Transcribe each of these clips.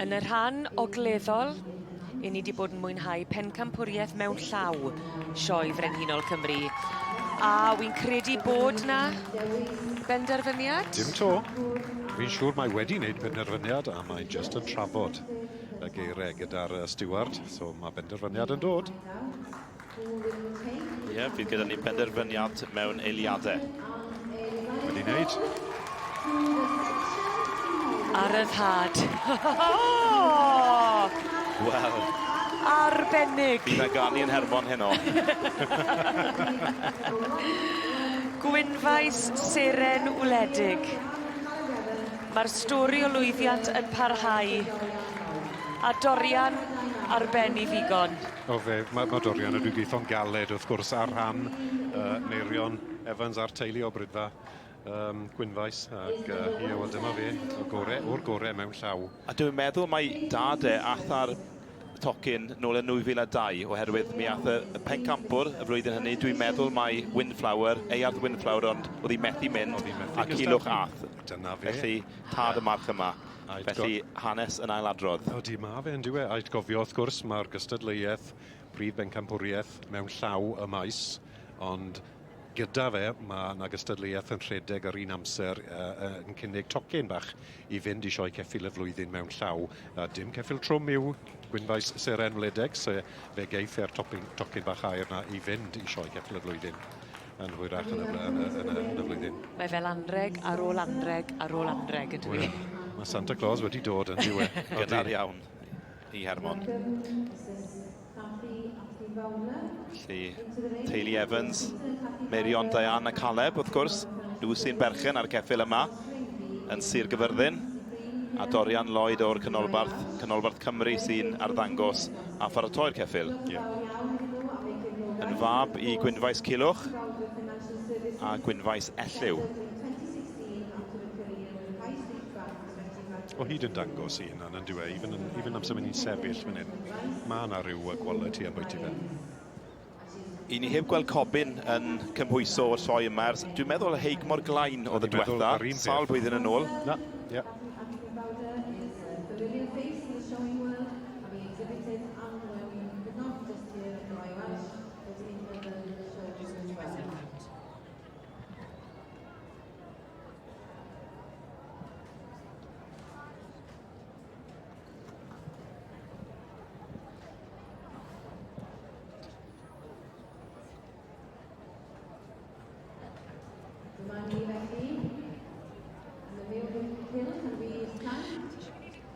Yn y rhan ogleddol, i ni wedi bod yn mwynhau Bencampwriaeth Mewn Llaw, Sioe Frenhinol Cymru. A wy'n credu bod na benderfyniad? Dim to. Fi'n siŵr mae wedi wneud penderfyniad a mae'n just yn trafod y geiriau gyda'r steward, so mae benderfyniad yn dod. Ie, fydd gyda ni penderfyniad mewn eiliadau. Wedi wneud. Ar y thad. Wel, arbennig. bydd na ganu yn Hermon heno. Gwynfais seren wledig. Mae'r stori o lwyddiant yn parhau. A Dorian ar ben i ddigon. Mae Dorian yn rhywbeth galed wrth gwrs ar rhan Meirion Evans a'r teulu o Brydfa. Gwynfais ac wel dyma fe, o'r gorau mewn llaw. A dwi'n meddwl mai dad ath ar tocyn nôl yn 2002 oherwydd mi ath y pencampwr y flwyddyn hynny. Dwi'n meddwl mai Windflower, Earth Windflower, ond oedd hi methu mynd a Culwch ath. Dyna fe. Felly tad y march yma. Felly hanes yn ailadrodd. Di ma fe yn diwe. A'i gofio wrth gwrs mae'r gystadleuaeth Prif Bencampwriaeth Mewn Llaw y maes, ond gyda fe mae yna gystadleuaeth yn rhedeg ar un amser yn cynnig tocyn bach i fynd i Sioe Ceffyl y flwyddyn mewn llaw. Dim ceffyl trwm yw Gwynfais seren wledig, so fe geiff e'r tocyn bach air yna i fynd i Sioe Ceffyl y flwyddyn yn hwyrach yn y flwyddyn. Mae fel anreg ar ôl anreg ar ôl anreg ydw i. Mae Santa Claus wedi dod yn diwe. Gynnar iawn i Hermon. Felly, teulu Evans, Meirion, Diane a Caleb, wrth gwrs. Nhw sy'n berchen ar ceffyl yma yn Sir Gyfyrddin. A Dorian Lloyd o'r canolbarth Cymru sy'n arddangos a pharatoi'r ceffyl. Yn fab i Gwynfais Culwch a Gwynfais Elliw. O hyd yn dangos un yn diwe, even amser mynd i'n sefyll fan hyn. Mae yna rhyw quality am bwyty fe. I ni heb gweld Cobyn yn cymhwyso o'r sioe yma. Dwi'n meddwl y heig mor glaen oedd y diwetha, sawl blwyddyn yn ôl. Na, ie.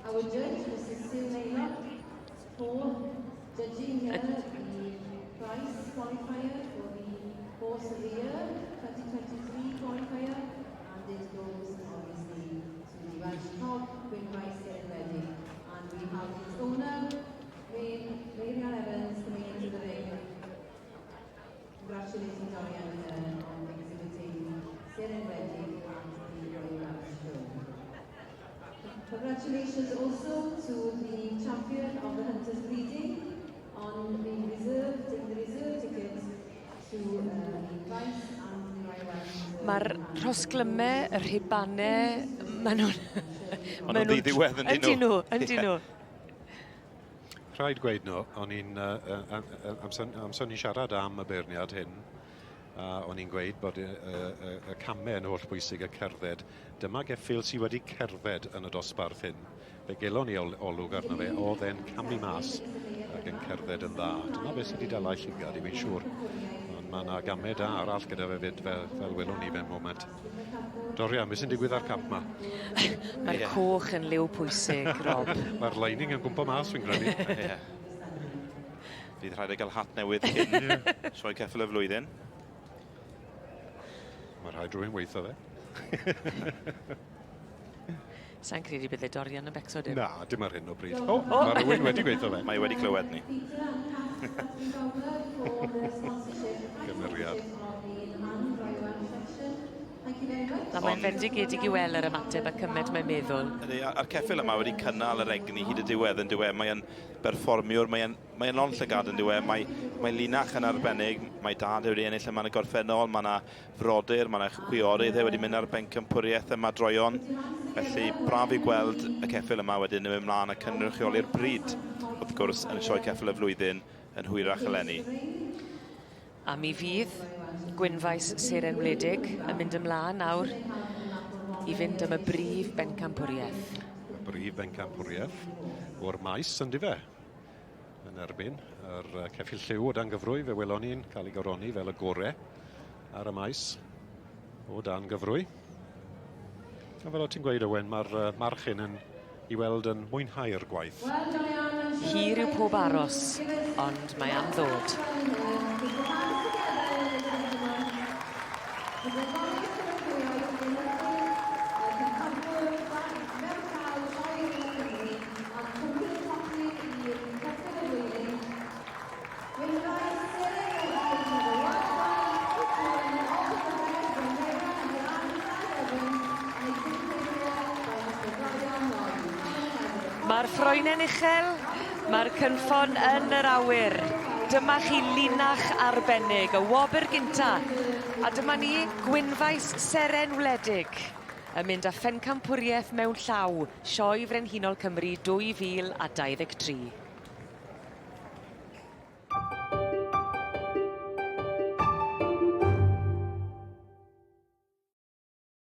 Our judge, Mrs. Sioe, for judging here the prize qualifier for the Horse of the Year 2023 qualifier, and it goes obviously to the Welsh top, Gwynfais Ceffylau. And we have its owner, Meirion Evans, coming into the ring. Congratulating Dorian on exhibiting Seren Wledig and the Royal Welsh Show. Congratulations also to the champion of the Hunters Breeding on being taking the reserve ticket to the prize and the Royal Welsh. Mae'r rhosglymau, yr rhibanau, maen nhw'n... Ond yn ddiwedd yn nhw. Yndyn nhw. Rhaid gweud nhw, o'n i'n amser ni'n siarad am y beirniad hyn, o'n i'n gweud bod y camau yn holl bwysig y cerdded. Dyma geffyl sydd wedi cerdded yn y dosbarth hyn. Fe gelon ni olwg arno fe, oedd e'n camu mas ac yn cerdded yn dda. Dyna beth sydd wedi dala i llygad, i fi'n siŵr. Ond mae yna gamau da arall gyda fe fyd fel welwn ni fe'n moment. Dorian, beth sy'n digwydd ar camp yma? Mae'r coch yn liw pwysig, Rob. Mae'r lining yn gwmpo mas, fi'n credu. Fydd rhaid ei gael hat newydd cyn Sioe Ceffyl y flwyddyn. Mae rhaid rhywun weithio fe. Sa'n credu bydd Dorian yn becso dim? Na, dim ar hyn o bryd. Mae rhywun wedi gweithio fe. Mae wedi clywed ni. Gymeriad. A mae'n fendigedig i weld yr ymateb a cymed mae'n meddwl. A'r ceffyl yma wedi cynnal yr egni hyd y diwedd yn diwedd. Mae'n berfformiwr, mae'n non llygad yn diwedd. Mae linach yn arbennig, mae dad wedi ennill yma yn y gorffennol, mae yna frodyr, mae yna chwiorydd wedi mynd ar Bencampwriaeth yma droion. Felly, braf i gweld y ceffyl yma wedyn yn mynd ymlaen a cynrychioli'r bryd, wrth gwrs, yn y sioe ceffyl y flwyddyn yn hwyrach eleni. A mi fydd Gwynfaes Seren Wledig yn mynd ymlaen nawr i fynd am y Brif Bencampwriaeth. Y Brif Bencampwriaeth o'r maes yn dife. Yn erbyn yr ceffyl lliw o dan gyfrwy, fe welon ni'n cael ei gyroni fel y gorau ar y maes o dan gyfrwy. A fel o ti'n gweud, Owen, mae'r marchyn yn i weld yn mwynhau'r gwaith. Hir yw pob aros, ond mae am ddod. Mae'r ffroenen uchel, mae'r cynffon yn yr awyr. Dyma chi linach arbennig, y wobr gynta. A dyma ni Gwynfaes Seren Wledig yn mynd â Bencampwriaeth Mewn Llaw, sioe Frenhinol Cymru 2023.